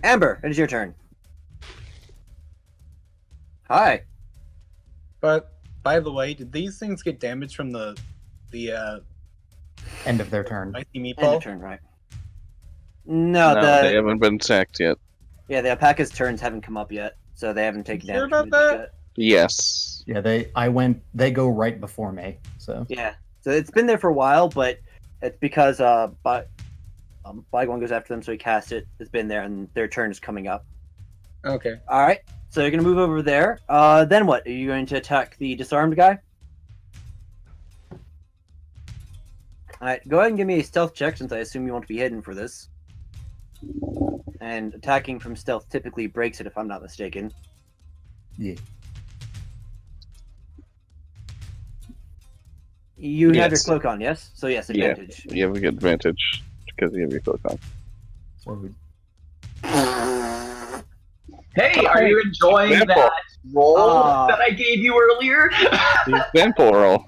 Amber, it is your turn. Hi. But by the way, did these things get damaged from the End of their turn. spicy End meatball? of turn, right? No, they haven't been sacked yet. yeah, the alpaca's turns haven't come up yet, so they haven't taken Sure damage. about from it that? yet. Yes. Yeah, they go right before me, so. Yeah, so it's been there for a while, but it's because Bygone goes after them, so he casts it. It's been there, and their turn is coming up. Okay. All right, so you're gonna move over there. Then what? Are you going to attack the disarmed guy? All right, go ahead and give me a stealth check, since I assume you want to be hidden for this. And attacking from stealth typically breaks it, if I'm not mistaken. Yeah. You have your Yes. cloak on, yes? So yes, Yeah. advantage. You have a good advantage because you have your cloak on. So Hey, are you enjoying Example. that roll Ah. that I gave you earlier? The example roll.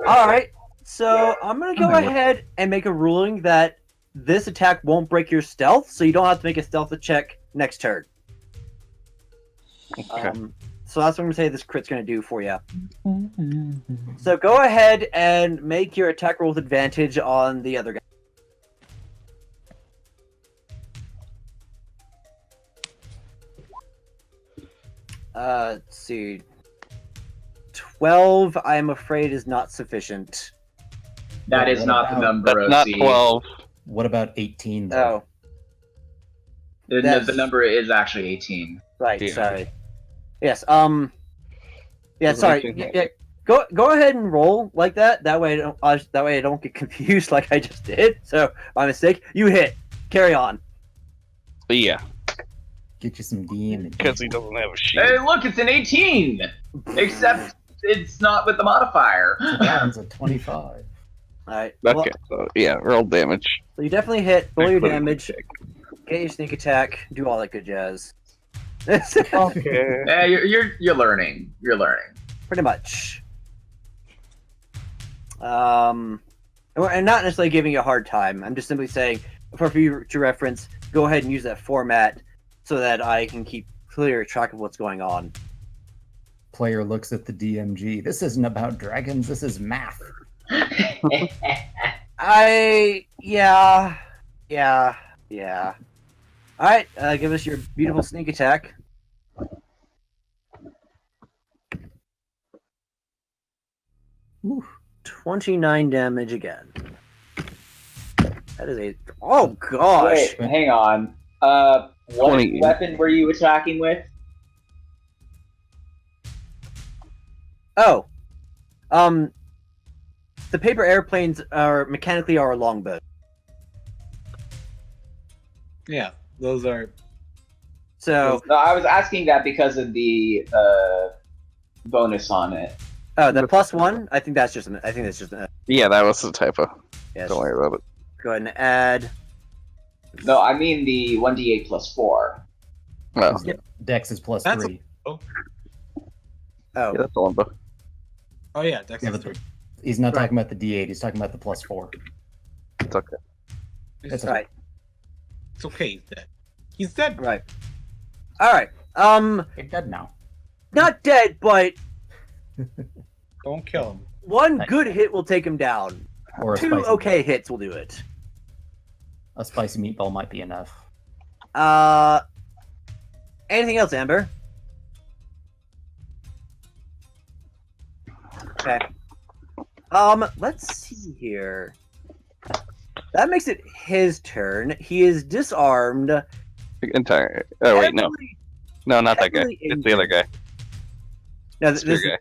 All right, so I'm gonna go Oh, my ahead and make a ruling that this attack won't break your stealth, so you don't have to make a stealth check next turn. Okay. So that's what I'm gonna say this crit's gonna do for you. So go ahead and make your attack roll with advantage on the other guy. Let's see. 12, I'm afraid, is not sufficient. That is What not the about- number, That's not OC. 12. what about 18 though? Oh, The That's- number is actually 18. right. Yeah. Sorry. Yes. Yeah. Was it Sorry. 18? Yeah. Go ahead and roll like that. That way, I don't get confused like I just did. So my mistake. You hit. Carry on. But yeah, Get you some damage. because he doesn't have a shield. Hey, look, it's an 18! Except it's not with the modifier. So that one's a 25. All right. Okay, Well, so yeah, roll damage. so you definitely hit. Roll your Including damage. check. Get your sneak attack. Do all that good jazz. Okay. Yeah, you're learning. You're learning. Pretty much. And not necessarily giving you a hard time. I'm just simply saying, for future reference, go ahead and use that format so that I can keep clear track of what's going on. Player looks at the DMG. This isn't about dragons, this is math. Yeah. Alright, give us your beautiful sneak attack. Ooh, 29 damage again. That is a... Oh, gosh! Wait, hang on. What 20. weapon were you attacking with? Oh. The paper airplanes are mechanically our longbow. Yeah, those are. So, No, I was asking that because of the bonus on it. oh, the +1, I think that's just Yeah, that was the typo. yes. Don't worry about it. Go ahead and add. No, I mean the 1d8 plus 4. Well, Dex is plus That's 3. Oh, yeah, that's the one, but Oh yeah, Dex Yeah, is but 3. he's not Right. talking about the D8, he's talking about the plus 4. it's okay. That's right, It's okay. He's dead. He's dead. right. All right. You're dead now. Not dead, but Don't kill him. one good hit will take him down. Or a Two spicy, okay hits will do it. a spicy meatball might be enough. Anything else, Amber? Okay. Let's see here. That makes it his turn. He is disarmed. Entire. Oh wait, no, heavily- no, not that guy. heavily It's the other guy. No, Spear this, guy.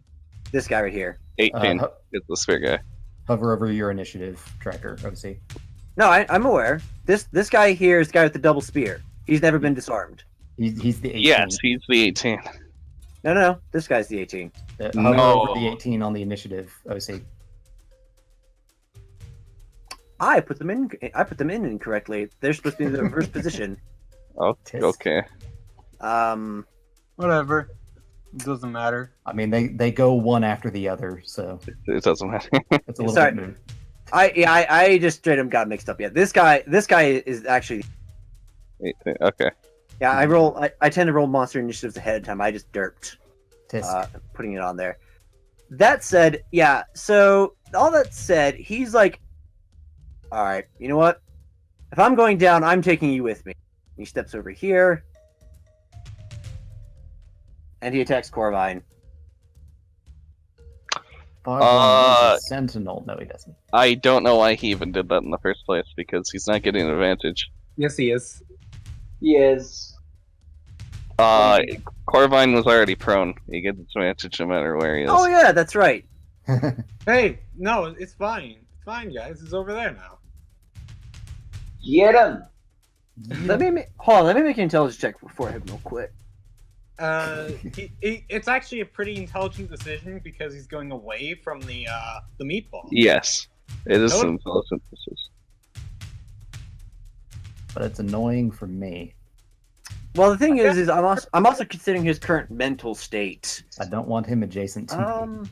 this guy right here. 18. Ho- It's the spear guy. hover over your initiative tracker, OC. No, I'm aware. This guy here is the guy with the double spear. He's never been disarmed. He's the 18. Yes, he's the 18. No. This guy's the 18. Hover No. over the 18 on the initiative, OC. I put them in incorrectly. They're supposed to be in the reverse position. Oh, Tis. okay. Whatever. It doesn't matter. I mean, they go one after the other, so It doesn't matter. it's a little Sorry. bit moot. I just straight up got mixed up. Yeah, this guy is actually 18. Okay. Yeah, I tend to roll monster initiatives ahead of time. I just derped putting it on there. That said, yeah. So all that said, he's like, all right, you know what? If I'm going down, I'm taking you with me. He steps over here, and he attacks Corvine. Fargone is a sentinel. No, he doesn't. I don't know why he even did that in the first place, because he's not getting an advantage. Yes, he is. He is. Corvine was already prone. He gets advantage no matter where he is. Oh yeah, that's right. Hey, no, it's fine. It's fine, guys. It's over there now. Get him! Let me make an intelligence check before him real quick. It's actually a pretty intelligent decision because he's going away from the meatball. Yes, it is No. an intelligent decision. But it's annoying for me. Well, the thing is I'm also considering his current mental state. I don't want him adjacent to me.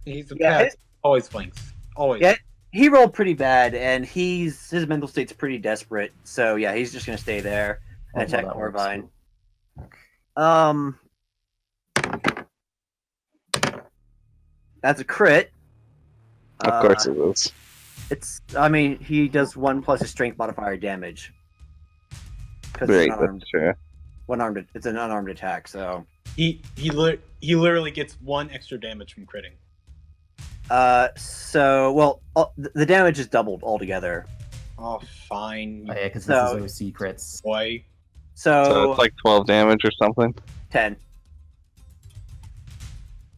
He's a Yeah, pet. Always flanks. Always. Yeah. He rolled pretty bad, and his mental state's pretty desperate. So yeah, he's just gonna stay there and attack that works, Corvine. That's a crit. Of course it is. I mean, he does 1 plus his strength modifier damage. Right, that's true. It's an unarmed attack, so. He literally gets 1 extra damage from critting. The damage is doubled altogether. Oh, fine. Oh, yeah, because So- this is OC crits. Boy. So it's like 12 damage or something? 10.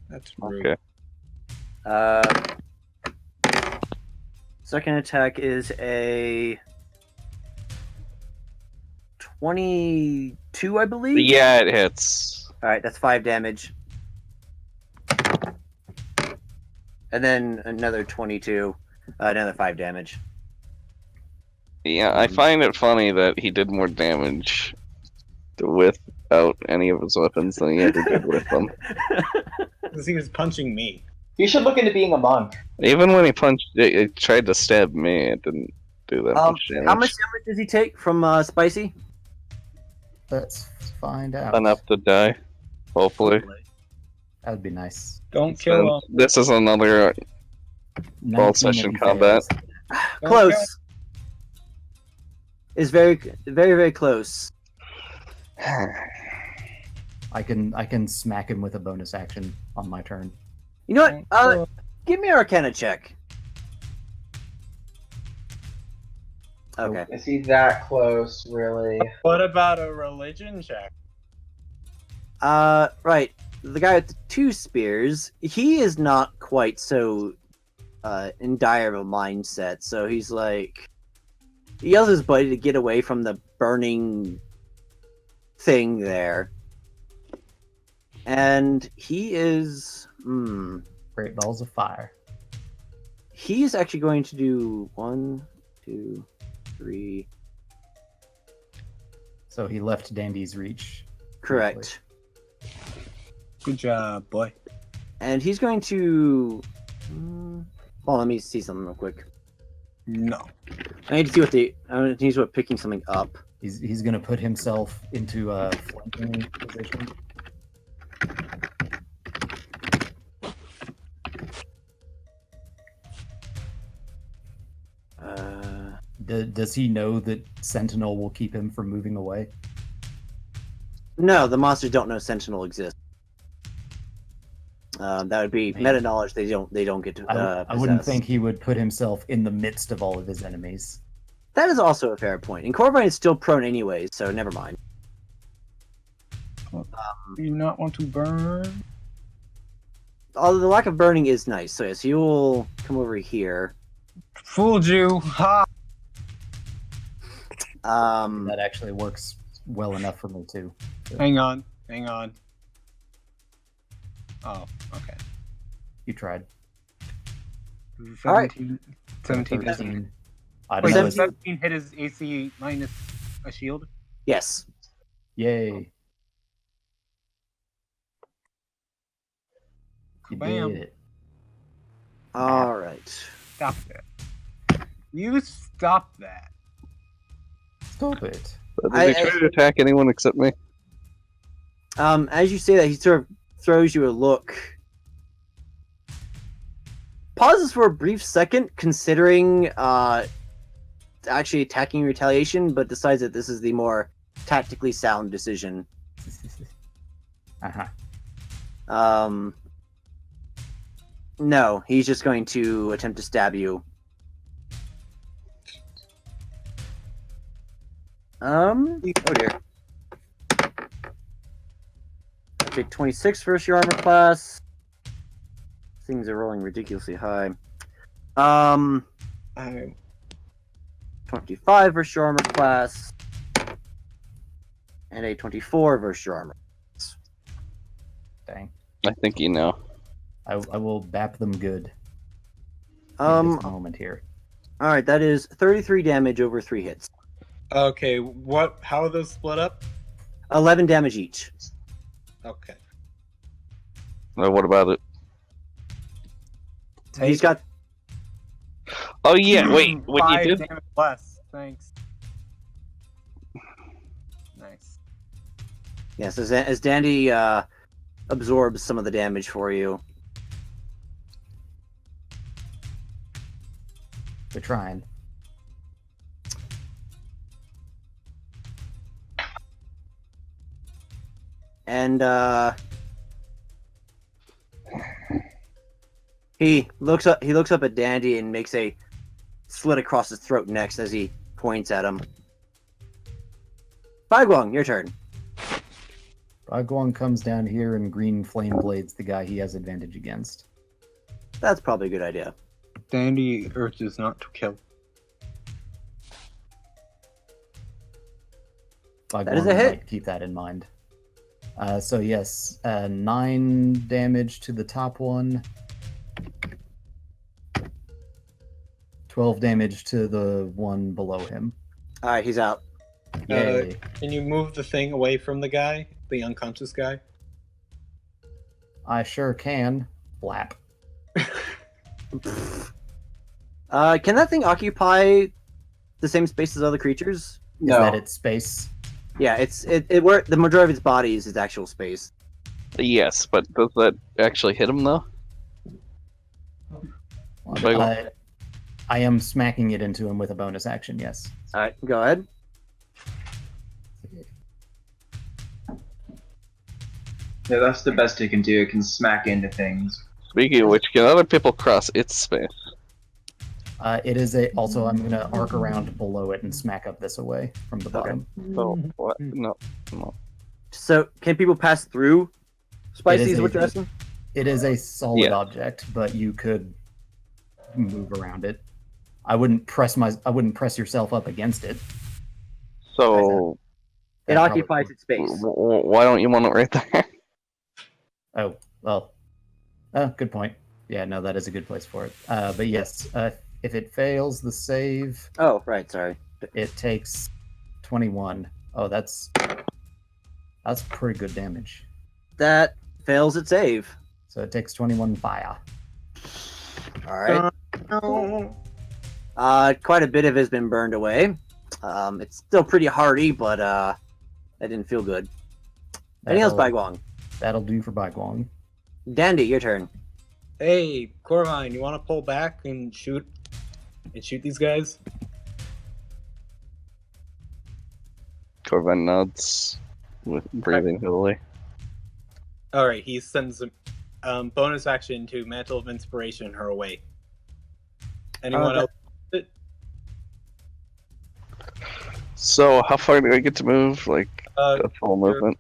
That's rude. Okay. Second attack is a 22, I believe. Yeah, it hits. All right, that's 5 damage. And then another 22, another 5 damage. Yeah, I find it funny that he did more damage without any of his weapons than he ever did with them. Because he was punching me. You should look into being a monk. Even when he punched, it tried to stab me, it didn't do that much damage. How much damage does he take from Spicy? Let's find out. Enough to die, hopefully. That would be nice. Don't kill him. This is another 19 session if he combat. fails. Don't Close. Is very, very, very close. I can smack him with a bonus action on my turn. You know Don't what? kill him. Give me an Arcana check. Okay. Is he that close, really? What about a religion check? Right. The guy with the 2 spears, he is not quite so in dire of a mindset. So he's like, he yells at his buddy to get away from the burning thing there. And he is, Great balls of fire. he's actually going to do 1, 2, 3. So he left Dandy's reach. Correct. Good job, boy. And he's going to. Well, let me see something real quick. No. I need to see what he's picking something up. He's gonna put himself into a flanking position. Does he know that Sentinel will keep him from moving away? No, the monsters don't know Sentinel exists. That would be meta knowledge. They don't get to. I wouldn't possess. think he would put himself in the midst of all of his enemies. That is also a fair point. And Corvine is still prone anyways, so never mind. Do you not want to burn? Although the lack of burning is nice. So yes, you will come over here. Fooled you. Ha! That actually works well enough for me too. Hang on. Oh, okay. You tried. 17. All right. 17. 13. I don't Wait, know. does 17 hit his AC minus a shield? Yes. Yay. You Bam. did it. All right. Stop that. You stop that. Stop it. Did he try to attack anyone except me? As you say that, he sort of throws you a look. Pauses for a brief second, considering actually attacking retaliation, but decides that this is the more tactically sound decision. No, he's just going to attempt to stab you. Oh dear. Okay, 26 versus your armor class. Things are rolling ridiculously high. 25 versus your armor class. And a 24 versus your armor. Dang. I think you know. I will bap them good. Um, Just a moment here. Alright, that is 33 damage over 3 hits. Okay, how are those split up? 11 damage each. Okay. What about it? He's got... Oh yeah, wait. What you 5 did? damage less. Thanks. Nice. Yes, as Dandy absorbs some of the damage for you. We're trying. And he looks up at Dandy and makes a slit across his throat next as he points at him. Bagwong, your turn. Bagwong comes down here and green flame blades the guy he has advantage against. That's probably a good idea. Dandy urges not to kill. That is a hit. Might keep that in mind. So yes, 9 damage to the top one. 12 damage to the one below him. Alright, he's out. Yay. Can you move the thing away from the guy? The unconscious guy? I sure can. Flap. Can that thing occupy the same space as other creatures? Is No. that its space? Yeah, it where the majority of its body is its actual space. Yes, but does that actually hit him though? Well, I am smacking it into him with a bonus action, yes. Alright, go ahead. Yeah, that's the best it can do. It can smack into things. Speaking of which, can other people cross its space? It is also, I'm going to arc around below it and smack up this away from the bottom. So what? No. So, can people pass through Spicy It is is what a- you're asking? It is a solid Yeah. object, but you could move around it. I wouldn't press yourself up against it. So It That probably- occupies its space. why don't you want it right there? Oh, well. Good point. Yeah, no, that is a good place for it. But yes, if it fails the save, Oh, right, sorry. it takes 21. Oh, that's pretty good damage. That fails its save. So it takes 21 fire. Alright. Quite a bit of it has been burned away. It's still pretty hardy, but that didn't feel good. Anything else, Bagwong? That'll do for Bagwong. Dandy, your turn. Hey, Corvine, you want to pull back and shoot these guys? Corvin nods with breathing heavily. All right, he sends a bonus action to Mantle of Inspiration her away. Anyone else? So how far do I get to move? Like a full movement?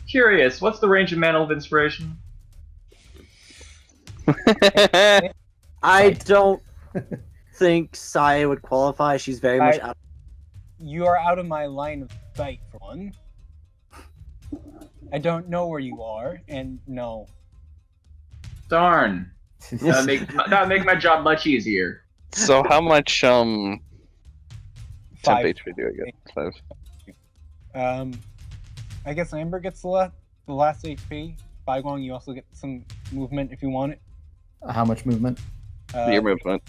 Curious, what's the range of Mantle of Inspiration? I don't think Saya would qualify. She's very much out. You are out of my line of sight, for one. I don't know where you are, and no. Darn. That would make my job much easier. So how much temp 5. HP do I get? 5. I guess Amber gets the last HP. Baiguang, you also get some movement if you want it. How much movement? Your movement.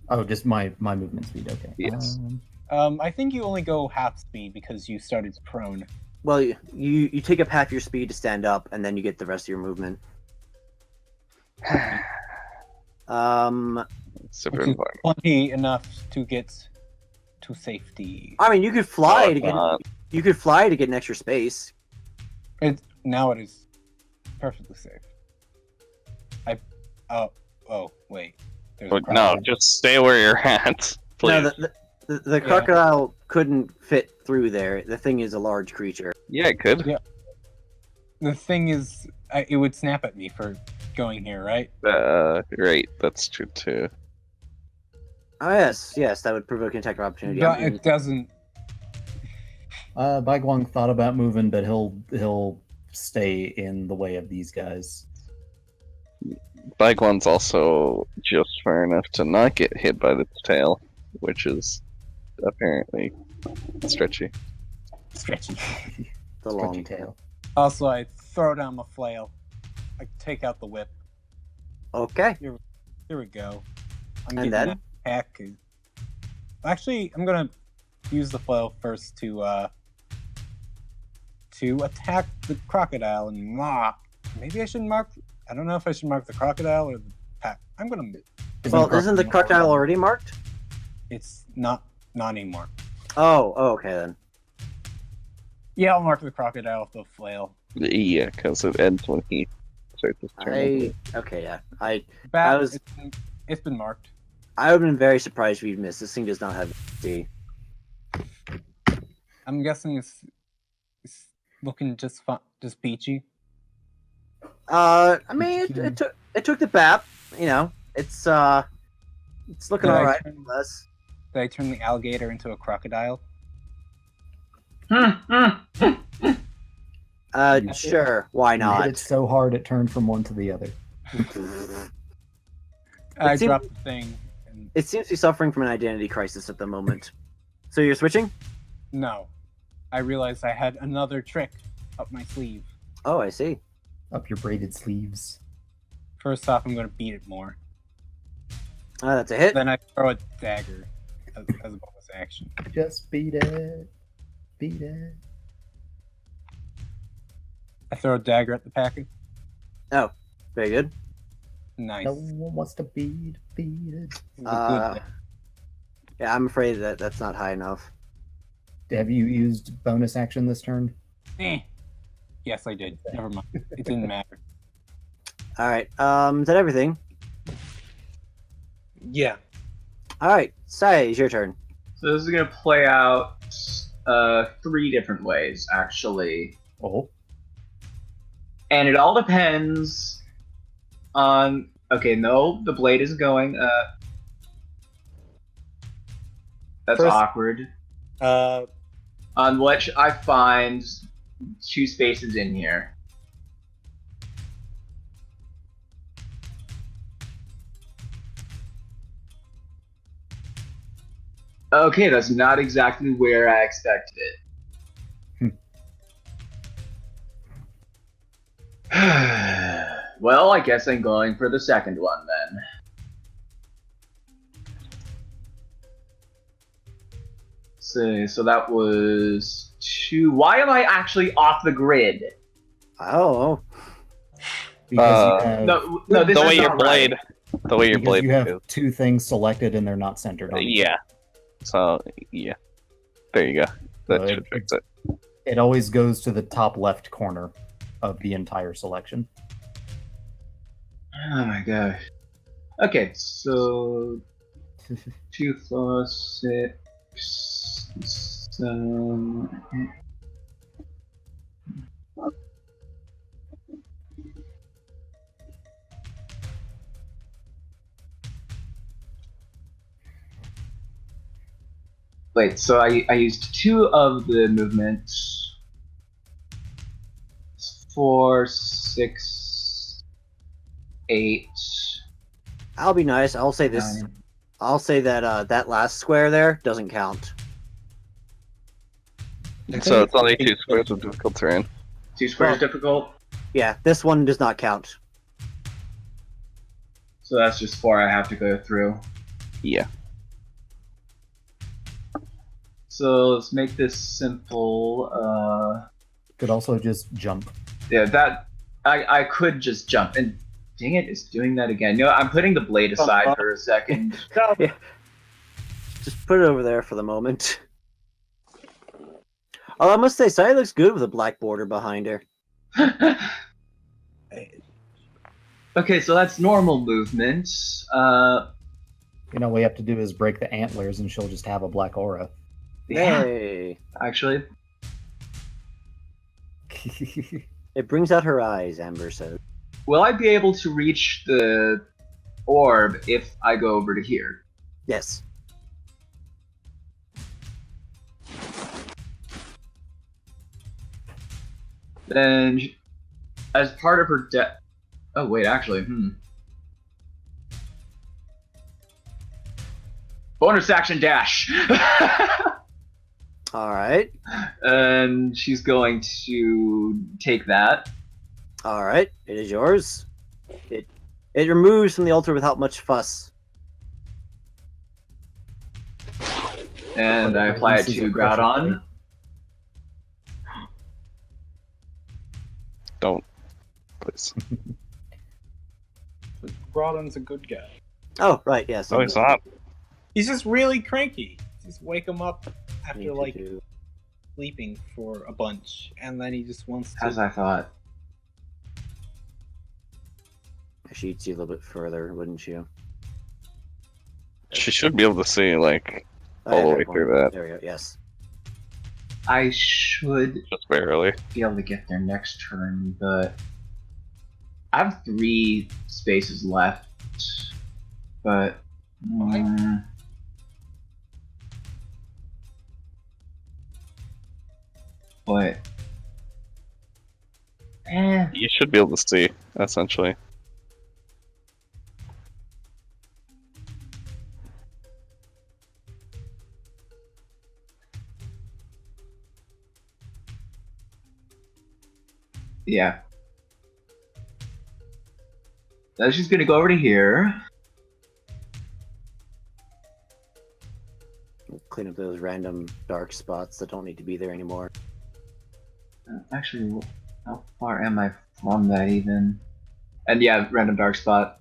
Oh, just my movement speed. Okay. Yes. I think you only go half speed because you started prone. Well, you take up half your speed to stand up, and then you get the rest of your movement. Super Which is important. plenty enough to get to safety. I mean, you could fly Oh, to get. God. You could fly to get an extra space. Now it is perfectly safe. Oh, wait. There's a No, crocodile. just stay where you're at, please. No, the crocodile couldn't fit through there. The thing is a large creature. Yeah, it could. Yeah. The thing is, it would snap at me for going here, right? Right, that's true too. Oh yes, that would provoke an attack of opportunity. But it doesn't. Baiguang thought about moving, but he'll stay in the way of these guys. Baiguan's also just far enough to not get hit by the tail, which is apparently stretchy. Stretchy. The Stretchy long tail. Also, I throw down my flail. I take out the whip. Okay. Here we go. I'm And getting then? that attack. Actually, I'm gonna use the flail first to attack the crocodile and mark. Maybe I should mark. I don't know if I should mark the crocodile or the pack. I'm gonna. Well, isn't the crocodile already marked? It's not anymore. Oh, okay then. Yeah, I'll mark the crocodile with the flail. Yeah, because it ends when he starts his turn. Okay, yeah. Bat, was- it's been marked. I would have been very surprised if you'd missed. This thing does not have D. I'm guessing it's looking just peachy. I mean, it took the BAP. You know, it's looking Did I alright. turn- Less. Did I turn the alligator into a crocodile? Sure. Why You hit not? it so hard it turned from one to the other. I seems- dropped the thing. And It seems to be suffering from an identity crisis at the moment. So you're switching? no, I realized I had another trick up my sleeve. Oh, I see. Up your braided sleeves. First off, I'm going to beat it more. That's a hit. Then I throw a dagger as a bonus action. Just beat it. Beat it. I throw a dagger at the packet. Very good. Nice. No one wants to beat it. It's a good Uh, thing. Yeah, I'm afraid that's not high enough. Have you used bonus action this turn? Eh. Yes, I did. Never mind. It didn't matter. All right. Is that everything? Yeah. All right. Sai, it's your turn. So this is gonna play out 3 different ways, actually, Oh. and it all depends on. Okay, no, the blade isn't going. That's First- awkward. On which I find 2 spaces in here. Okay, that's not exactly where I expected it. Well, I guess I'm going for the second one then. So that was 2. Why am I actually off the grid? Oh, Because you have, No, this The is way your not blade, right. the way your because blade you have is. 2 things selected and they're not centered on each Yeah. So yeah, there you go. That So should fix it. other. It always goes to the top left corner of the entire selection. Oh my gosh. Okay, so 2 plus 6, 7. Wait, so I used 2 of the movements. 4, 6, 8. I'll be nice. I'll say this. 9. I'll say that that last square there doesn't count. So it's only 2 squares of difficult terrain. 2 squares Well- difficult. Yeah, this one does not count. So that's just 4 I have to go through. Yeah. So let's make this simple. Could also just jump. Yeah, that I could just jump, and dang it, it's doing that again. No, I'm putting the blade aside for a second. Yeah. Just put it over there for the moment. Oh, I must say, Saya looks good with a black border behind her. Okay, so that's normal movement. You know, what we have to do is break the antlers, and she'll just have a black aura. Yeah, Hey. actually. It brings out her eyes, Amber said. Will I be able to reach the orb if I go over to here? Yes. Then, as part of her oh wait, actually, bonus action dash. All right. And she's going to take that. All right. It is yours. It removes from the altar without much fuss. And I apply it to Groudon. Don't. Please. Groudon's a good guy. Oh, right. Yes. No, it's not. He's just really cranky. Just wake him up after Need to like do- sleeping for a bunch, and then he just wants to. As I thought. She eats you a little bit further, wouldn't you? She should be able to see, like, Oh, all the yeah, way fair through point. that. There we go. Yes. I should Just barely. be able to get there next turn, but I have 3 spaces left. But but You should be able to see, essentially. yeah. Now she's gonna go over to here. Clean up those random dark spots that don't need to be there anymore. Actually, how far am I from that even? And yeah, random dark spot.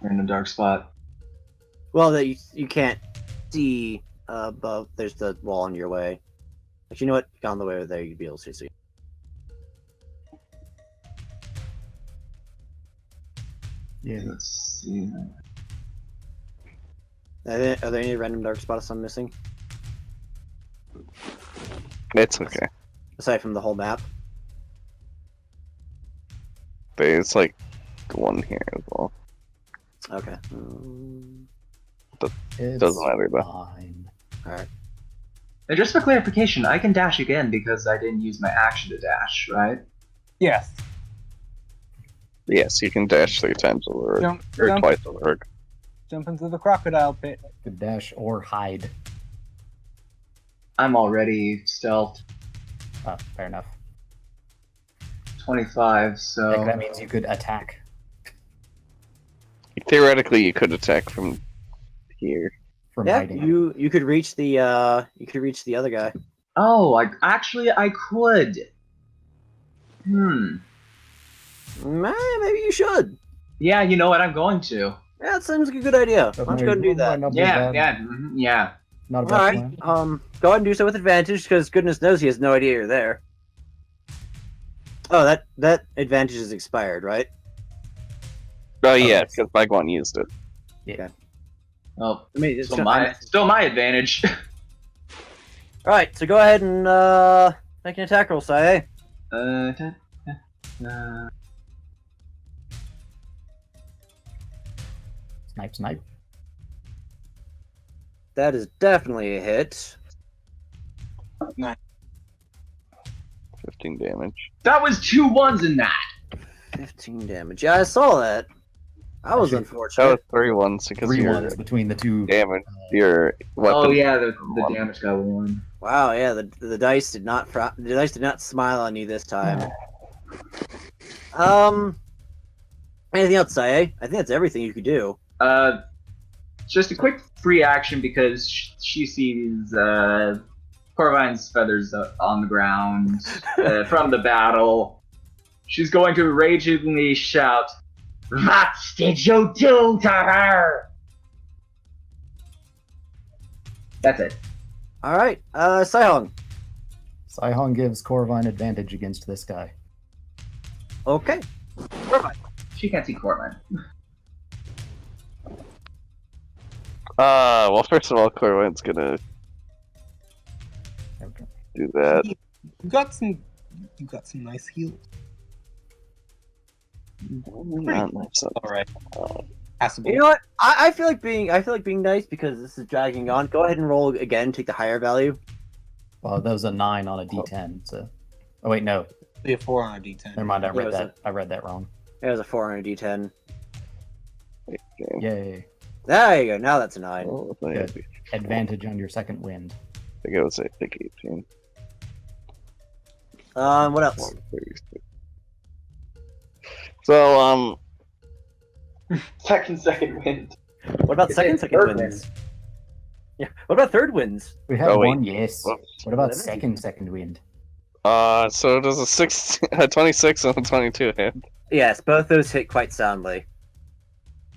Random dark spot. Well, that you can't see above. There's the wall in your way. But you know what? On the way over there, you'd be able to see. Yeah. Let's see. Are there any random dark spots I'm missing It's okay. aside from the whole map? There's, like, one here as well. Okay. It's Doesn't matter, though. fine. All right. And just for clarification, I can dash again because I didn't use my action to dash, right? Yes. Yes, you can dash 3 times over, Jump, or jump, twice over. jump into the crocodile pit. Could dash or hide. I'm already stealth Oh, fair enough. 25, so Like, that means you could attack. Theoretically, you could attack from here. From Yeah, hiding. you could reach the other guy. oh, I could. Maybe you should. Yeah, you know what? I'm going to. Yeah, that seems like a good idea. Why don't you go ahead and do that? Might not be Yeah, bad. yeah. Not a All bad right. plan. Go ahead and do so with advantage, because goodness knows he has no idea you're there. Oh, that advantage is expired, right? Oh, yeah, because Bagwan used it. Well, I mean, it's still my advantage. All right, so go ahead and make an attack roll, Sae. Snipe, snipe. That is definitely a hit. 15 damage. That was 2 1s in that. 15 damage. Yeah, I saw that. That was Actually, That unfortunate. was 3 1s because 3 your ones between the two. damage, your weapon. Oh yeah, the damage got 1. Wow, yeah, the dice did not smile on you this time. Anything else, Sae? I think that's everything you could do. just a quick free action because she sees Corvine's feathers on the ground from the battle. She's going to ragingly shout, "What did you do to her?" That's it. All right, Saihong. Saihong gives Corvine advantage against this guy. Okay. Corvine. She can't see Corvine. Well, first of all, Corvine's gonna do that. You got some nice heals. Not myself. All right. Passable. You know what? I feel like being nice because this is dragging on. Go ahead and roll again. Take the higher value. Well, that was a 9 on a D10. So, oh wait, no, Be a 4 on a D10. never mind. I Yeah, it read was that. I read that wrong. It was a 4 on a D10. Okay. Yay! There you go. Now that's a 9. Well, Good. Advantage on your second wind. I go say 18. What else? 36. So, Second wind. What about It's second a third wins? Yeah. What about third wins? We have Oh, wait. one, yes. Whoops. What about Whatever. second wind? so does a 26 and a 22 hit? Yes, both those hit quite soundly.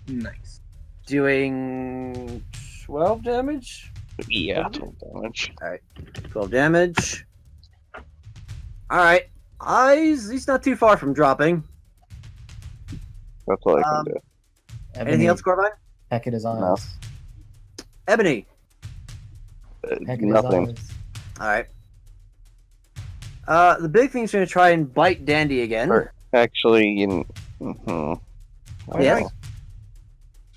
Nice. Doing 12 damage. Yeah, 12 damage. 12 damage. All right. He's not too far from dropping. That's all I can Um, do. Anything else, Corvine? Peck at his eyes. No. Ebony. Peck at his Nothing. eyes. All right. The big thing's going to try and bite Dandy again. Or- Actually, mhm. Yes.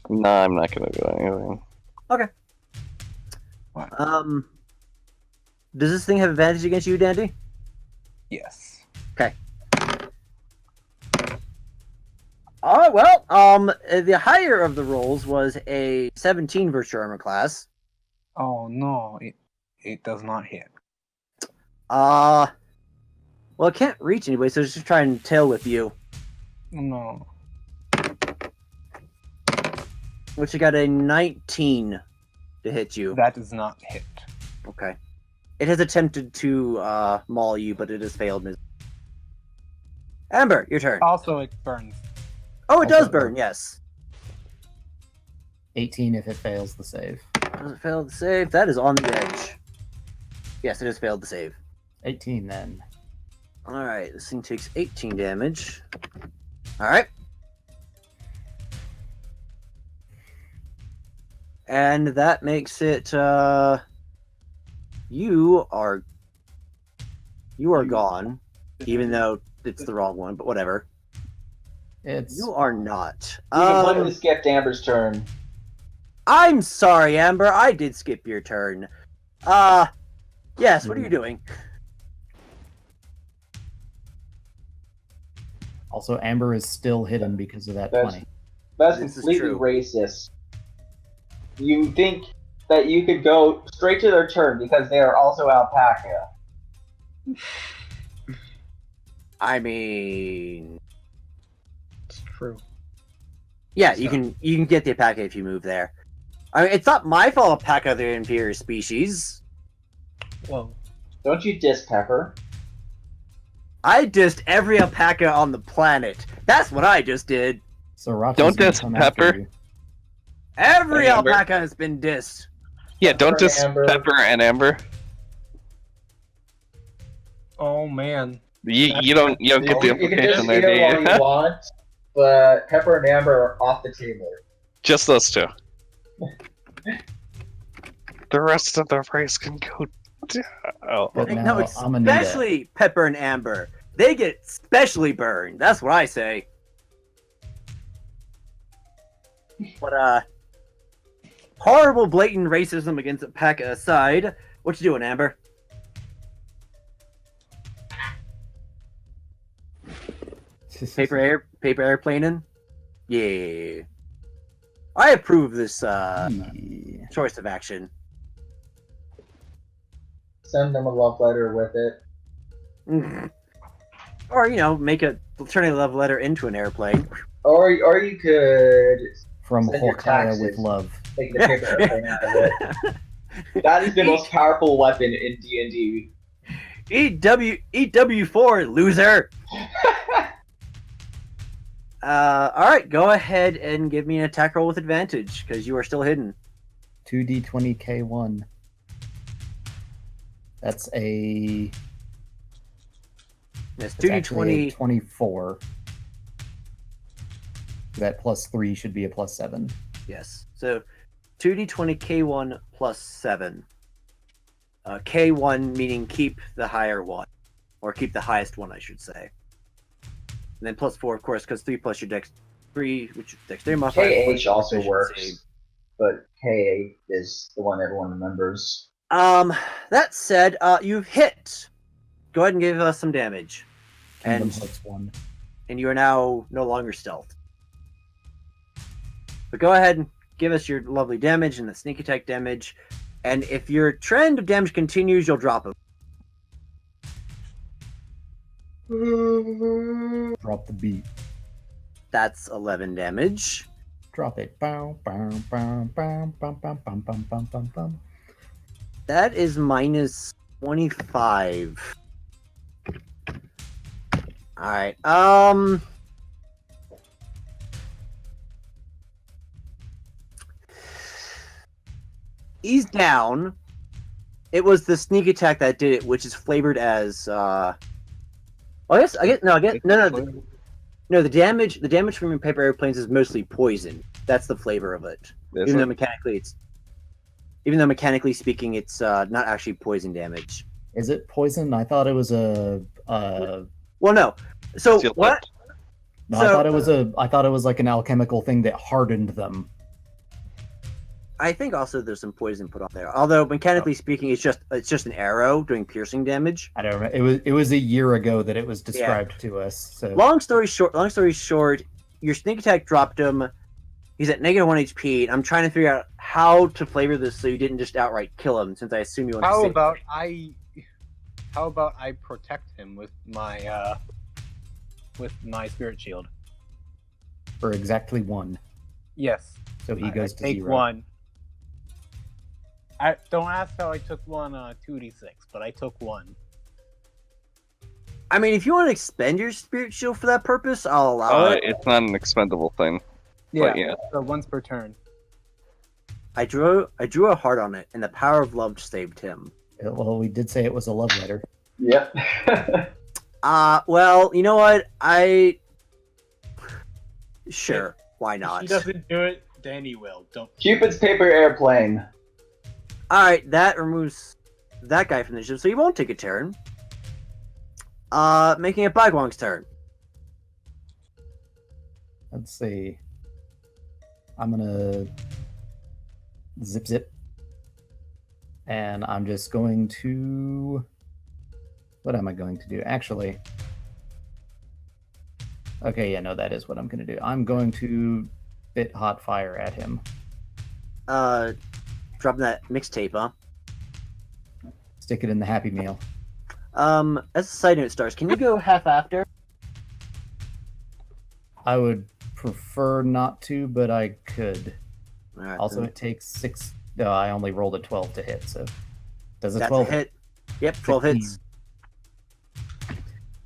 No, I'm not gonna do anything. Does this thing have advantage against you, Dandy? Yes. Oh well. The higher of the rolls was a 17 virtue armor class. Oh no, it does not hit. Well, it can't reach anyway, so it's just try and tail whip you. No. Which you got a 19 to hit you. That does not hit. Okay. It has attempted to maul you, but it has failed. Amber, your turn. Also, it burns. Oh, it does Also- burn. Yes. 18 if it fails the save. Does it fail the save? That is on the edge. Yes, it has failed the save. 18 then. All right, this thing takes 18 damage. All right. And that makes it you are gone, even though it's the wrong one, but whatever. It's You are not. You completely skipped Amber's turn. I'm sorry, Amber. I did skip your turn. Yes, what are you doing? also Amber is still hidden because of that That's- 20. That's This is completely true. racist. You think that you could go straight to their turn because they are also alpaca. I mean, It's true. yeah, you can get the alpaca if you move there. I mean, it's not my fault alpaca are the inferior species. Well, Don't you diss Pepper? I dissed every alpaca on the planet. That's what I just did. So Racha's Don't gonna diss come after Pepper. you. Every Amber. alpaca has been dissed. Yeah, don't Pepper, just Amber. Pepper and Amber. oh man. You don't get the You can implication diss there, either do all you? you want, but Pepper and Amber are off the table. Just those two. The rest of the race can go down. But No, now I'm a ninja. especially Pepper and Amber. They get specially burned. That's what I say. But horrible blatant racism against alpaca aside, what you doing, Amber? Paper airplaning? Yeah. I approve this Yeah. choice of action. Send them a love letter with it. Mhm. Or, make turn a love letter into an airplane. Or you could From Send your Hokaya taxes. with love. Take the paper airplane out of it. That is the most powerful weapon in D&D. EW4, loser. All right, go ahead and give me an attack roll with advantage because you are still hidden. 2d20k1. That's a... Yes, It's actually 2d20. a 24. That plus 3 should be a plus 7. Yes. So 2d20 K1 plus 7. K1 meaning keep the higher one. Or keep the highest one, I should say. And then plus 4, of course, because 3 plus your dex 3, which is dexterity modifier. KH also efficiency. works, but K is the one everyone remembers. That said, you've hit. Go ahead and give us some damage. Kingdom And- Hearts 1. And you are now no longer stealth. But go ahead and give us your lovely damage and the sneak attack damage. And if your trend of damage continues, you'll drop him. Drop the beat. That's 11 damage. Drop it. Bow, bow, bow, bow, bow, bow, bow, bow, bow, bow, bow. That is minus 25. Alright. He's down. It was the sneak attack that did it, which is flavored as no. The damage from your paper airplanes is mostly poison. That's the flavor of it. Is Even it? though mechanically speaking, it's not actually poison damage. Is it poison? I thought it was a. Well, no. So Seal what? it. No, So- I thought it was like an alchemical thing that hardened them. I think also there's some poison put on there. Although mechanically speaking, it's just an arrow doing piercing damage. I don't remember. It was a year ago that it was described to us. So Long story short, your sneak attack dropped him. He's at -1 HP. I'm trying to figure out how to flavor this so you didn't just outright kill him, since I assume you want to How save about I protect him with my spirit shield? for exactly 1, Yes. so he goes I to take 0. 1. Don't ask how I took 1 2d6, but I took 1. I mean, if you want to expend your spirit shield for that purpose, I'll allow it. It's not an expendable thing. But yeah. So once per turn. I drew a heart on it, and the power of love saved him. Well, we did say it was a love letter. Yep. Well, you know what? Sure, why If not? he doesn't do it, then he will. Don't. Cupid's paper airplane. Alright, that removes that guy from the initiative, so he won't take a turn. Making it Bagwong's turn. Let's see. I'm gonna zip. And I'm just going to... What am I going to do? Actually... Okay, yeah, no, that is what I'm going to do. I'm going to spit hot fire at him. Dropping that mixtape, huh? Stick it in the Happy Meal. As a side note, Stars, can you go half after? I would prefer not to, but I could. Alright, Also, then. it takes 6... No, I only rolled a 12 to hit, so... Does a That's 12 a hit. Yep, 12 15. hits.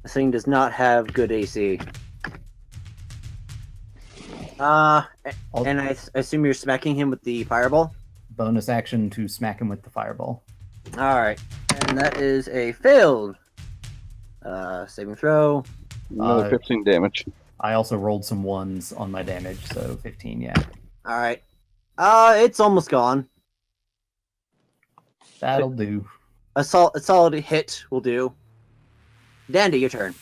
This thing does not have good AC. And I assume you're smacking him with the fireball? Bonus action to smack him with the fireball. Alright. And that is a failed saving throw. Another 15 damage. I also rolled some 1s on my damage, so 15, yeah. Alright. It's almost gone. That'll do. A solid hit will do. Dandy, your turn.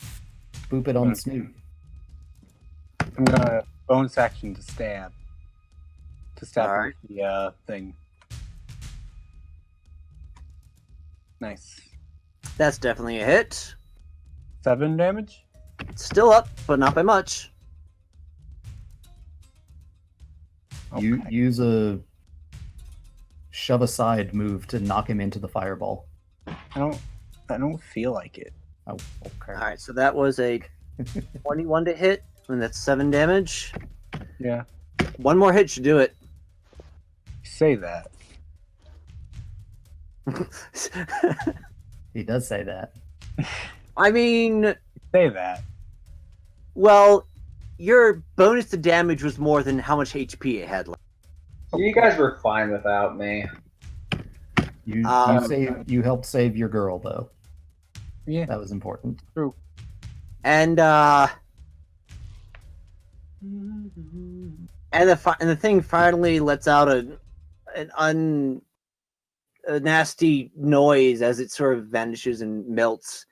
Boop it on the snoot. I'm gonna bonus action to stab. To stab him Alright. with the thing. Nice. That's definitely a hit. 7 damage? Still up, but not by much. You Okay. use a shove aside move to knock him into the fireball. I don't feel like it. Oh, okay. Alright, so that was a 21 to hit, and that's 7 damage. Yeah. One more hit should do it. Say that. He does say that. I mean, Say that. well, your bonus to damage was more than how much HP it had left. You guys were fine without me. You helped save your girl though. Yeah. That was important. True. And the thing finally lets out a nasty noise as it sort of vanishes and melts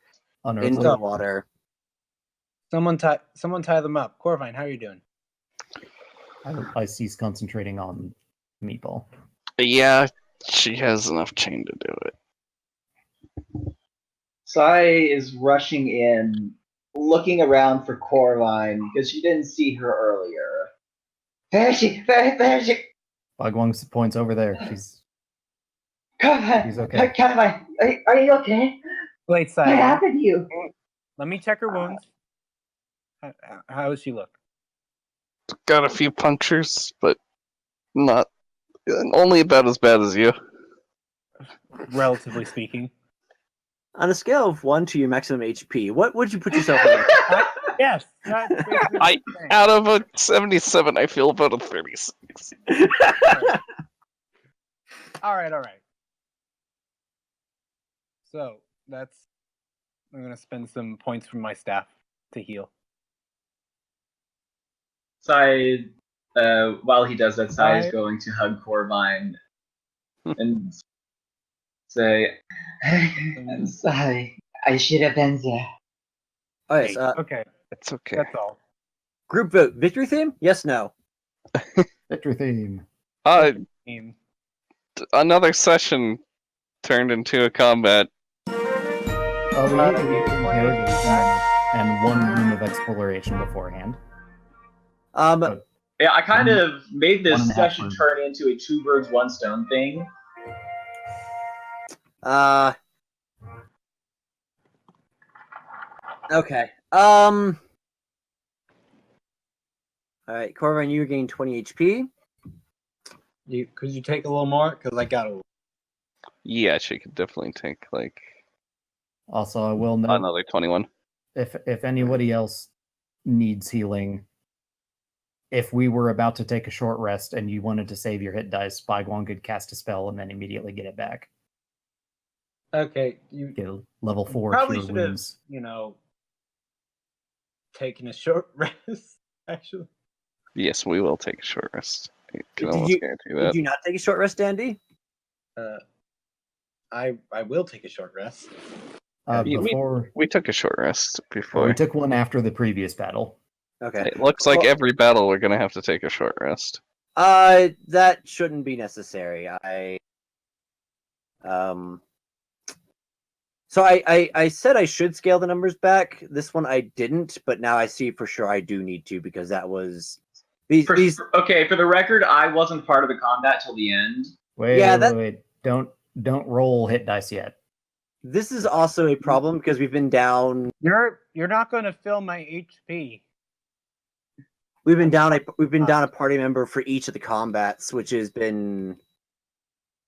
into Unearthly. the water. Someone tie them up. Corvine, how are you doing? I cease concentrating on Meatball. Yeah, she has enough chain to do it. Sai is rushing in, looking around for Corvine because she didn't see her earlier. There she. Bagwang points over there. She's Corvine, okay. Corvine, are you okay? Wait, What Sai. happened to you? Let me check her wounds. How does she look? Got a few punctures, but not only about as bad as you. Relatively speaking. On a scale of 1 to your maximum HP, what would you put yourself on? Yes. That's basically I- what I'm saying. Out of a 77, I feel about a 36. All right. So I'm gonna spend some points from my staff to heal. Sai, while he does that, Sai is Sai? going to hug Corvine and say, I'm sorry. I should have been there. Oh, yes, Okay, It's okay. that's all. group vote. Victory theme? Yes, no. Victory theme. Team. Another session turned into a combat. Oh, we had interrogation and one room of exploration beforehand. Yeah, I kind of made this 1.5 session room. turn into a 2 birds, 1 stone thing. Okay. All right, Corvine, you regain 20 HP. Could you take a little more? Because I got a. Yeah, she could definitely take like Also, I will note another 21. if anybody else needs healing, if we were about to take a short rest and you wanted to save your hit dice, Bagwang could cast a spell and then immediately get it back. Okay, you Get a level 4 probably cure should have, wounds. taken a short rest. Actually, Yes, we will take a short rest. I can Did almost you- guarantee Did that. you not take a short rest, Andy? I will take a short rest. Before We took a short rest we before. took one after the previous battle. Okay. It looks like Well- every battle we're gonna have to take a short rest. That shouldn't be necessary. So I said I should scale the numbers back. This one I didn't, but now I see for sure I do need to because that was these. Okay, for the record, I wasn't part of the combat till the end. Wait. Don't roll hit dice yet. This is also a problem because we've been down. You're not going to fill my HP. We've been down a party member for each of the combats, which has been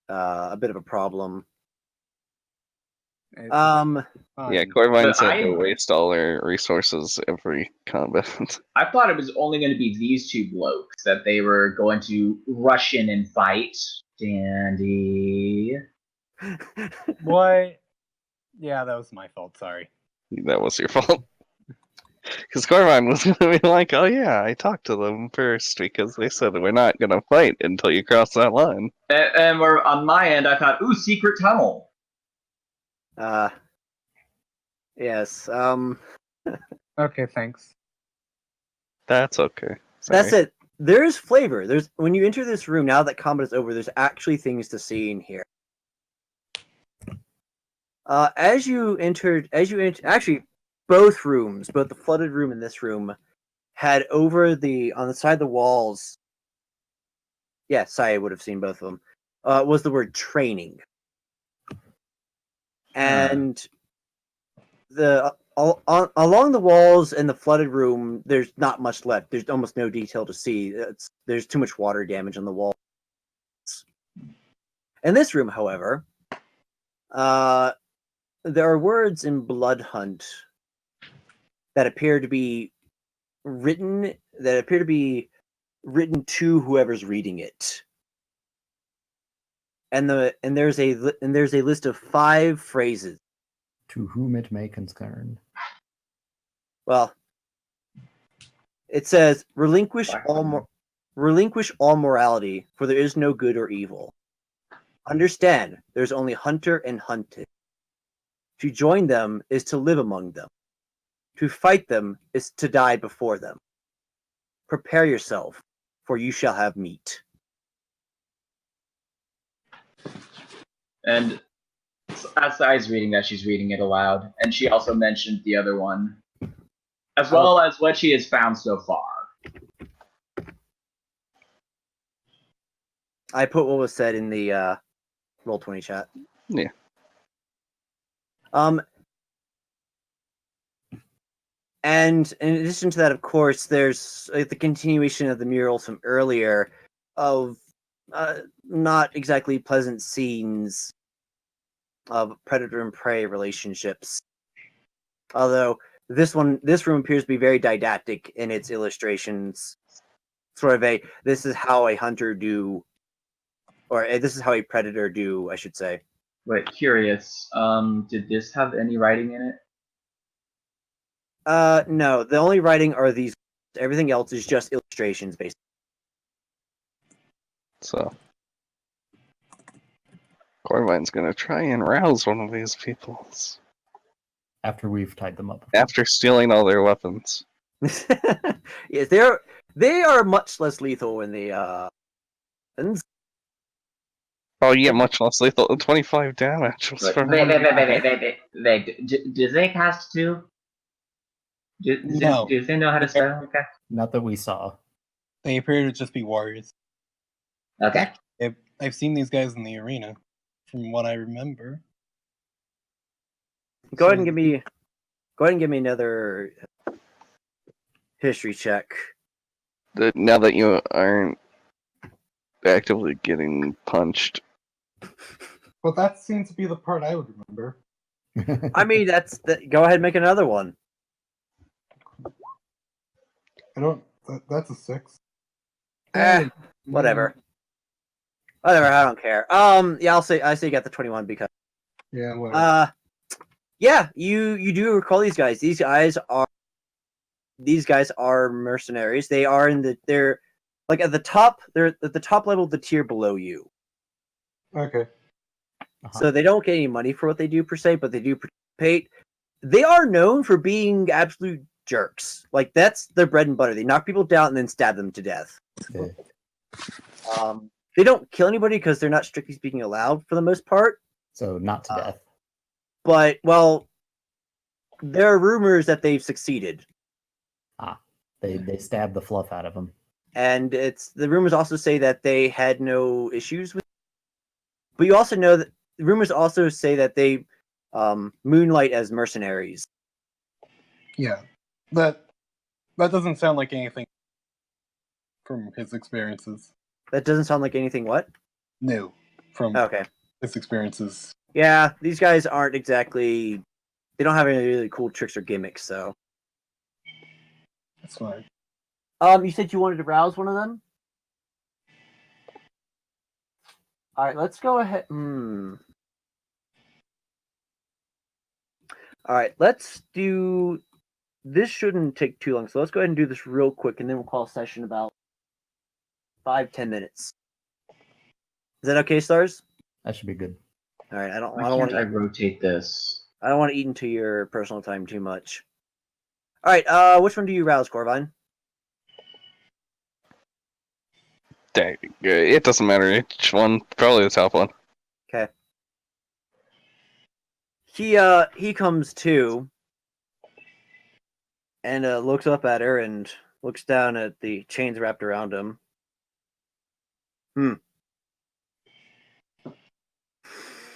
a bit of a problem. It's Um, fine. Yeah, Corvine But said I- to waste all our resources every combat. I thought it was only going to be these two blokes that they were going to rush in and fight. Dandy. What? Yeah, that was my fault. Sorry. That was your fault. Because Corvine was gonna be like, "Oh yeah, I talked to them first because they said we're not gonna fight until you cross that line." And we're, on my end, I thought, ooh, secret tunnel. Yes. Okay, thanks. That's okay. That's Sorry. it. There's flavor. There's when you enter this room, now that combat is over, there's actually things to see in here. As you entered, actually, both rooms, both the flooded room and this room, had on the side of the walls. Yes, I would have seen both of them. Was the word training, and along the walls in the flooded room, there's not much left. There's almost no detail to see. There's too much water damage on the walls. In this room, however, there are words in Blood Hunt that appear to be written to whoever's reading it. And there's a list of 5 phrases. To whom it may concern. Well, it says relinquish all morality, for there is no good or evil. Understand, there's only hunter and hunted. To join them is to live among them. To fight them is to die before them. Prepare yourself, for you shall have meat. And as Sai's reading that, she's reading it aloud, and she also mentioned the other one, as well as what she has found so far. I put what was said in the Roll20 chat. Yeah. And in addition to that, of course, there's the continuation of the murals from earlier of not exactly pleasant scenes of predator and prey relationships. Although this room appears to be very didactic in its illustrations. Sort of this is how a hunter do, or this is how a predator do, I should say. Wait, curious. Did this have any writing in it? No. The only writing are these. Everything else is just illustrations, basically. So, Corvine's gonna try and rouse one of these people After we've tied them up. after stealing all their weapons. Yes, they are much less lethal when they Oh, yeah, much less lethal. 25 damage was for Wait, one. do they cast too? No. Do they know how to spell? Okay. Not that we saw. They appear to just be warriors. Okay. I've seen these guys in the arena, from what I remember. go ahead and give me another history check. Now that you aren't actively getting punched. But that seems to be the part I would remember. I mean, go ahead and make another one. That's a 6. Whatever. Whatever, I don't care. Yeah, I say you got the 21 because Yeah, whatever. yeah, you do recall these guys. These guys are mercenaries. They're like at the top. They're at the top level of the tier below you. Okay. So they don't get any money for what they do per se, but they do participate. They are known for being absolute jerks. Like that's their bread and butter. They knock people down and then stab them to death. Okay. They don't kill anybody because they're not strictly speaking allowed for the most part. So not to death. But well, there are rumors that they've succeeded. They stabbed the fluff out of them. And the rumors also say that they had no issues with. But you also know that the rumors also say that they moonlight as mercenaries. Yeah. That doesn't sound like anything from his experiences. That doesn't sound like anything. What? New from Okay. his experiences. Yeah, these guys aren't exactly. They don't have any really cool tricks or gimmicks. So. That's fine. You said you wanted to rouse one of them. All right, let's go ahead. All right, let's do. This shouldn't take too long, so let's go ahead and do this real quick, and then we'll call a session about 5-10 minutes. Is that okay, Stars? That should be good. All right, I don't Why want can't I to. rotate this? I don't want to eat into your personal time too much. All right, which one do you rouse, Corvine? It doesn't matter which one. Probably the top one. Okay. He comes to and looks up at her and looks down at the chains wrapped around him.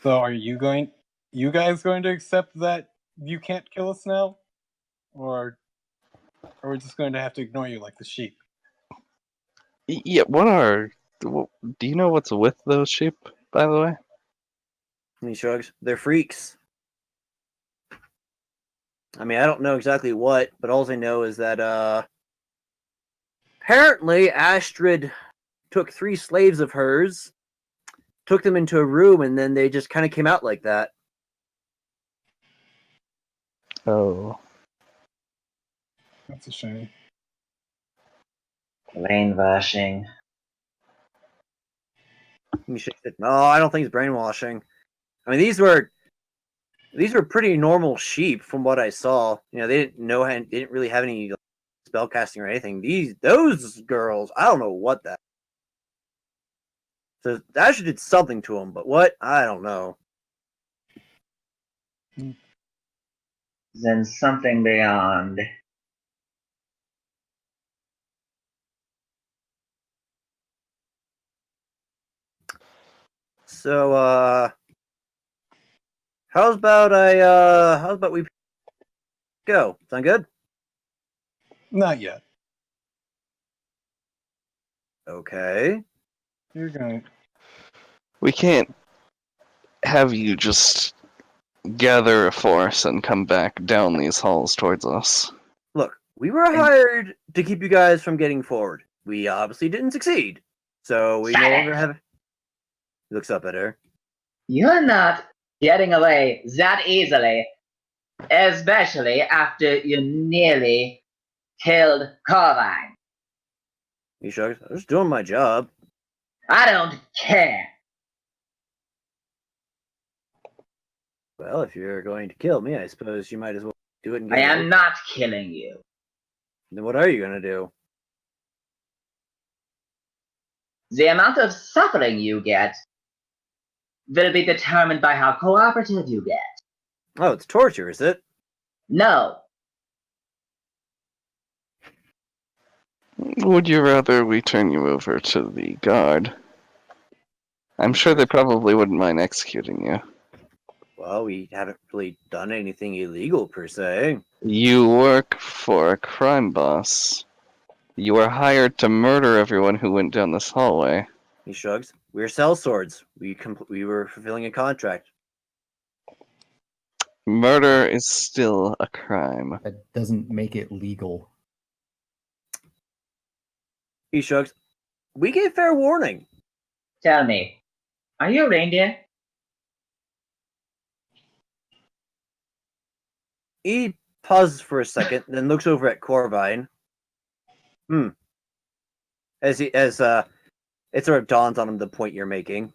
So are you guys going to accept that you can't kill us now? Or are we just going to have to ignore you like the sheep? Yeah, do you know what's with those sheep, by the way? And he shrugs. They're freaks. I mean, I don't know exactly what, but all I know is that apparently Astrid took 3 slaves of hers, took them into a room, and then they just kind of came out like that. Oh. That's a shame. Brainwashing. He shakes it. No, I don't think it's brainwashing. I mean, these were pretty normal sheep from what I saw. You know, they didn't really have any spell casting or anything. Those girls, I don't know what that. So Asher did something to them, but what? I don't know. Then something beyond. So how's about we go? Sound good? Not yet. Okay. You're going. We can't have you just gather a force and come back down these halls towards us. Look, we were hired to keep you guys from getting forward. We obviously didn't succeed. So we no longer have. He looks up at her. You're not getting away that easily, especially after you nearly killed Corvine. He shrugs. I was doing my job. I don't care. Well, if you're going to kill me, I suppose you might as well do it and I get am not killing you. Then what are you going to do? The amount of suffering you get will be determined by how cooperative you get. Oh, it's torture, is it? No. Would you rather we turn you over to the guard? I'm sure they probably wouldn't mind executing you. Well, we haven't really done anything illegal, per se. You work for a crime boss. You were hired to murder everyone who went down this hallway. He shrugs. We're sellswords. We were fulfilling a contract. Murder is still a crime. That doesn't make it legal. He shrugs. We gave fair warning. Tell me, are you a reindeer? He pauses for a second, then looks over at Corvine. As it sort of dawns on him the point you're making.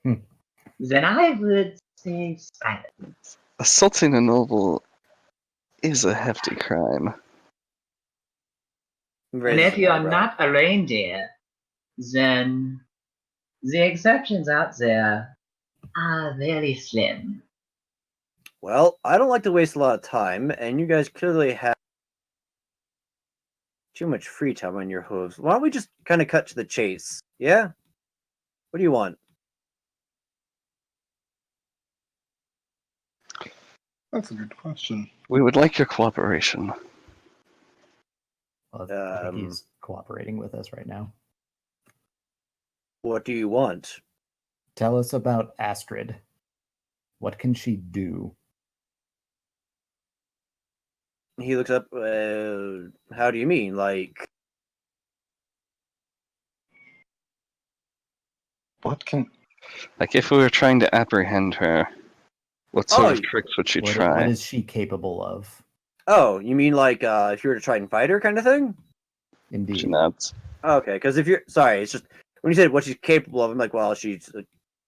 Then I would say silence. Assaulting a noble is a hefty crime. And if you are not a reindeer, then the exceptions out there are very slim. Well, I don't like to waste a lot of time, and you guys clearly have too much free time on your hooves. Why don't we just kind of cut to the chase? Yeah? What do you want? That's a good question. We would like your cooperation. Well, I think he's cooperating with us right now. What do you want? Tell us about Astrid. What can she do? He looks up. How do you mean? Like, What can... Like, if we were trying to apprehend her, what sort of tricks would she try? What is she capable of? oh, you mean like if you were to try and fight her, kind of thing? Indeed. She nods. Okay, because if you're sorry, it's just when you said what she's capable of, I'm like, well, she's a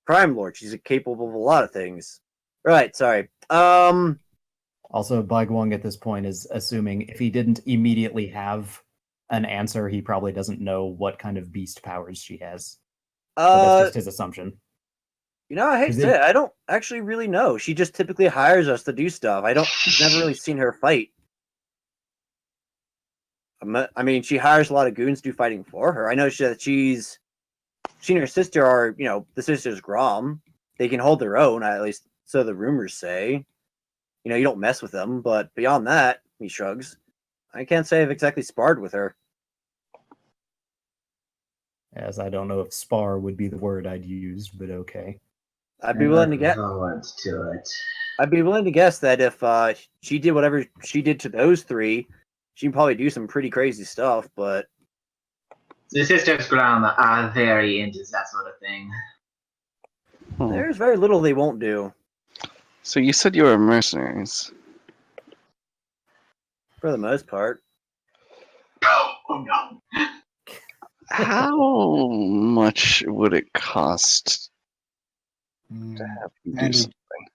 crime lord. She's capable of a lot of things. Right. Sorry. Also, Baiguang at this point is assuming if he didn't immediately have an answer, he probably doesn't know what kind of beast powers she has. So that's just his assumption. You know, I hate to say it, I don't actually really know. She just typically hires us to do stuff. I've never really seen her fight. I mean, she hires a lot of goons to do fighting for her. I know she and her sister are, the sisters Grom. They can hold their own, at least so the rumors say. you don't mess with them. But beyond that, he shrugs. I can't say I've exactly sparred with her. As I don't know if spar would be the word I'd use, but okay. I'd be willing to get. To it. I'd be willing to guess that if she did whatever she did to those three, she'd probably do some pretty crazy stuff. But The Sisters Ground are very into that sort of thing. there's very little they won't do. So you said you were mercenaries. For the most part. Oh no. How much would it cost to have you do Andy, something?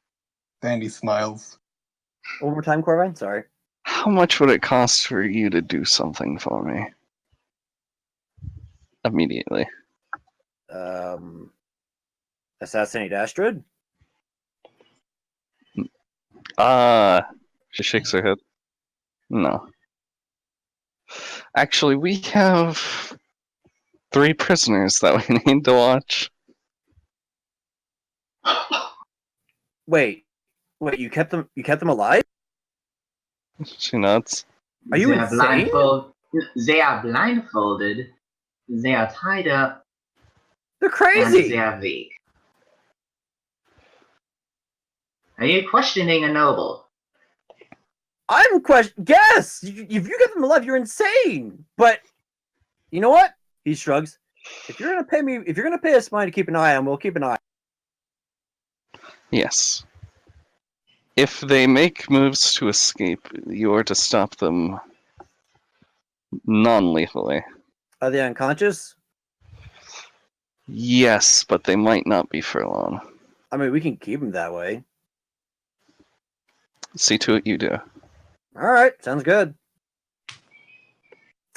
Andy smiles. One more time, Corvine? Sorry. How much would it cost for you to do something for me? Immediately. Assassinate Astrid? She shakes her head. No. Actually, we have 3 prisoners that we need to watch. Wait, you kept them alive? She nods. Are you insane? They are blindfolded. They are tied up. They're And crazy! they are weak. Are you questioning a noble? I'm Yes! If you get them alive, you're insane! But, you know what? He shrugs. If you're gonna pay us money to keep an eye on, we'll keep an eye. Yes. If they make moves to escape, you are to stop them non-lethally. Are they unconscious? Yes, but they might not be for long. I mean, we can keep them that way. See to it you do. Alright, sounds good.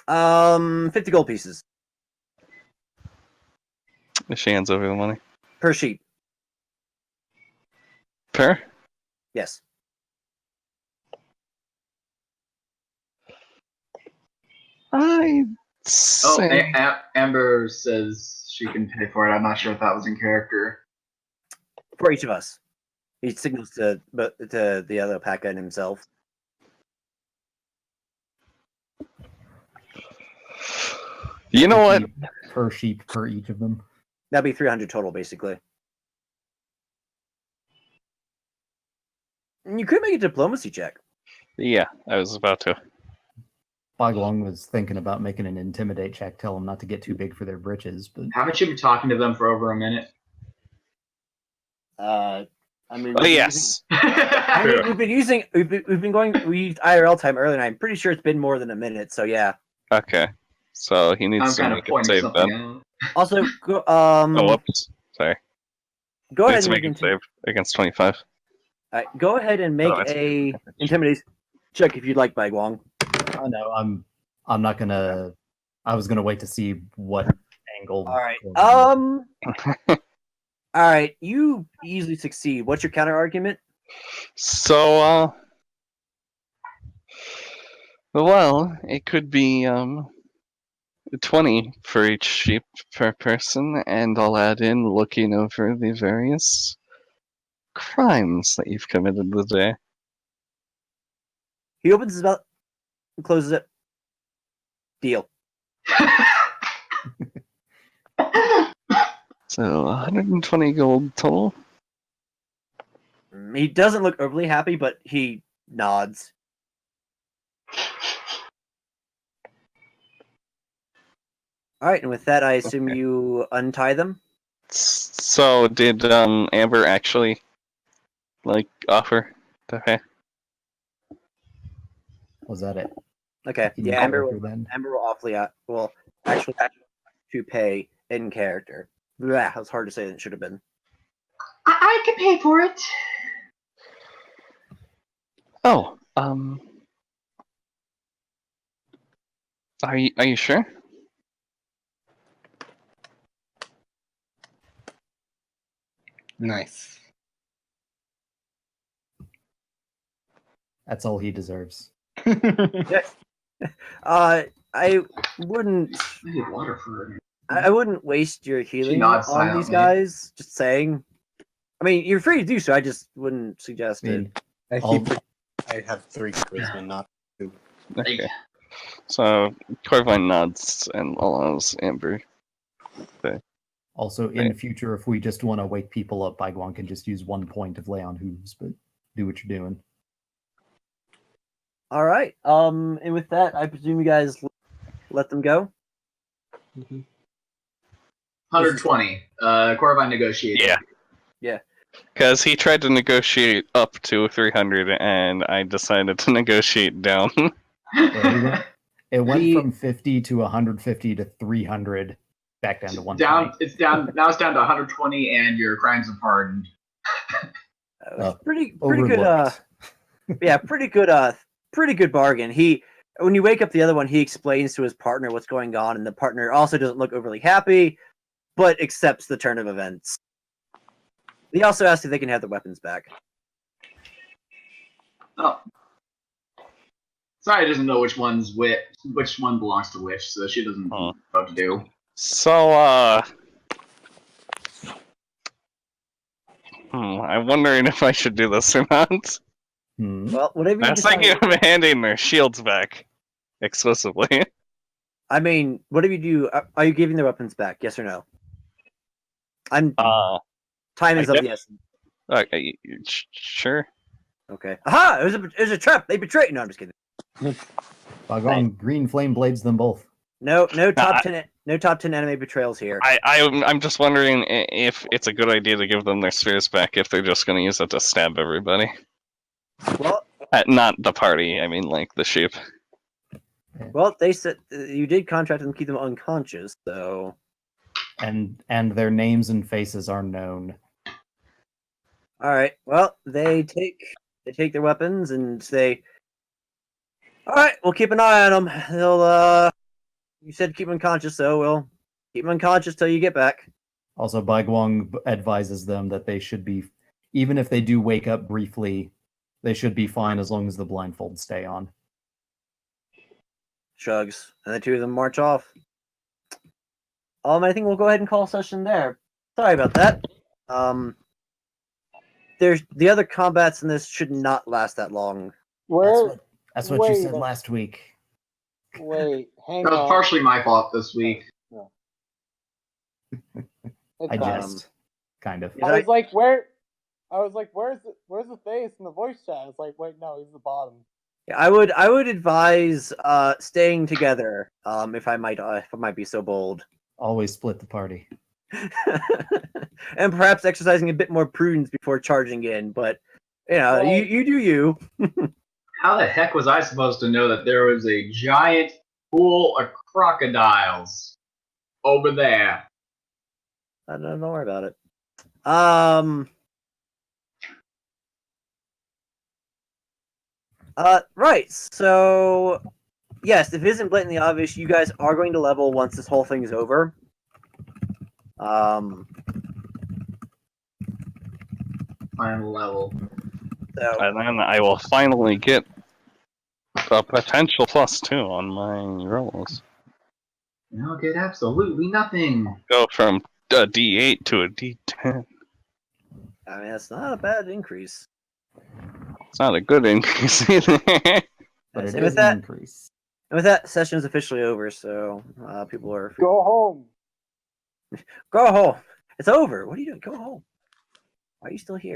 50 gold pieces. She hands over the money. Per sheep. Per? Yes. I Oh, say... Amber says she can pay for it. I'm not sure if that was in character. For each of us. He signals to the other alpaca and himself. You know what? Per sheep per each of them. That'd be 300 total, basically. And you could make a diplomacy check. Yeah, I was about to. Bagwong was thinking about making an intimidate check, tell them not to get too big for their britches, but Haven't you been talking to them for over a minute? I mean, Oh, yes. we used IRL time earlier, and I'm pretty sure it's been more than a minute. So yeah. Okay. So he needs I'm to kind of make a pointing save something then. out. Also, Oh, whoops. Sorry. go He ahead needs to and make a save against 25. go ahead and make that's a intimidation check if you'd like, Bagwong. I know I'm not gonna. I was gonna wait to see what angle. All right. All right. You easily succeed. What's your counter argument? So, well, it could be 20 for each sheep per person, and I'll add in looking over the various crimes that you've committed today. He opens his mouth and closes it. Deal. So 120 gold total. He doesn't look overly happy, but he nods. All right, and with that, I assume you untie them. So did Amber actually offer to pay? Was that it? Okay. Can you Yeah, Amber character will, then? Amber will awfully will actually have to pay in character. Blah, that was hard to say than it should have been. I can pay for it. Oh, are you sure? Nice. That's all he deserves. Yes. I wouldn't. I need water for it. I wouldn't waste your healing nods on these silently. guys. Just saying. I mean, you're free to do so. I just wouldn't suggest I mean, it. I I'll- have 3 charisma, not 2. Okay. So Corvine nods and allows Amber. Also, in future, if we just want to wake people up, Baiguan can just use 1 point of lay on hooves, but do what you're doing. All right. And with that, I presume you guys let them go. 120. Corvine negotiated. Yeah. Because he tried to negotiate up to 300, and I decided to negotiate down. Yeah, it went from 50 to 150 to 300, back down to 120. It's down. Now it's down to 120, and your crimes are pardoned. Pretty good. Overlooked. Yeah, pretty good bargain. When you wake up the other one, he explains to his partner what's going on, and the partner also doesn't look overly happy, but accepts the turn of events. He also asks if they can have the weapons back. Oh. Sorry, doesn't know which one belongs to which, so she doesn't know what to do. So, I'm wondering if I should do this or not. Well, whatever you I was decide. thinking of handing their shields back exclusively. I mean, whatever you do, are you giving the weapons back? Yes or no? Time is I of guess- the essence. Okay, sure. Okay. Aha! It was a trap. They betrayed. No, I'm just kidding. Baiguan green flame blades them both. No top 10 anime betrayals here. I'm just wondering if it's a good idea to give them their spheres back if they're just going to use it to stab everybody. Well, Not the party, I mean, like, the sheep. they said you did contract them to keep them unconscious, so. And their names and faces are known. All right. Well, they take their weapons and say, "All right, we'll keep an eye on them. They'll you said keep them unconscious, so we'll keep them unconscious till you get back." Also, Baiguang advises them that they should be, even if they do wake up briefly, they should be fine as long as the blindfolds stay on. Shrugs, and the two of them march off. I think we'll go ahead and call session there. Sorry about that. There's the other combats in this should not last that long. That's what you said last week. Wait, hang That was on. partially my fault this week. I jest, kind of. I was like, where's the face in the voice chat? It's like, wait, no, he's the bottom. Yeah, I would advise staying together. If I might be so bold. Always split the party. And perhaps exercising a bit more prudence before charging in, but you do you. How the heck was I supposed to know that there was a giant pool of crocodiles over there? Don't worry about it. Right. So, yes, if it isn't blatantly obvious, you guys are going to level once this whole thing is over. Final level. So, And then I will finally get a potential +2 on my rolls. I'll get absolutely nothing. Go from a D8 to a D10. I mean, that's not a bad increase. It's not a good increase either. But it And is with an that, increase. session is officially over. So people are free. Go home. Go home. It's over. What are you doing? Go home. Why are you still here?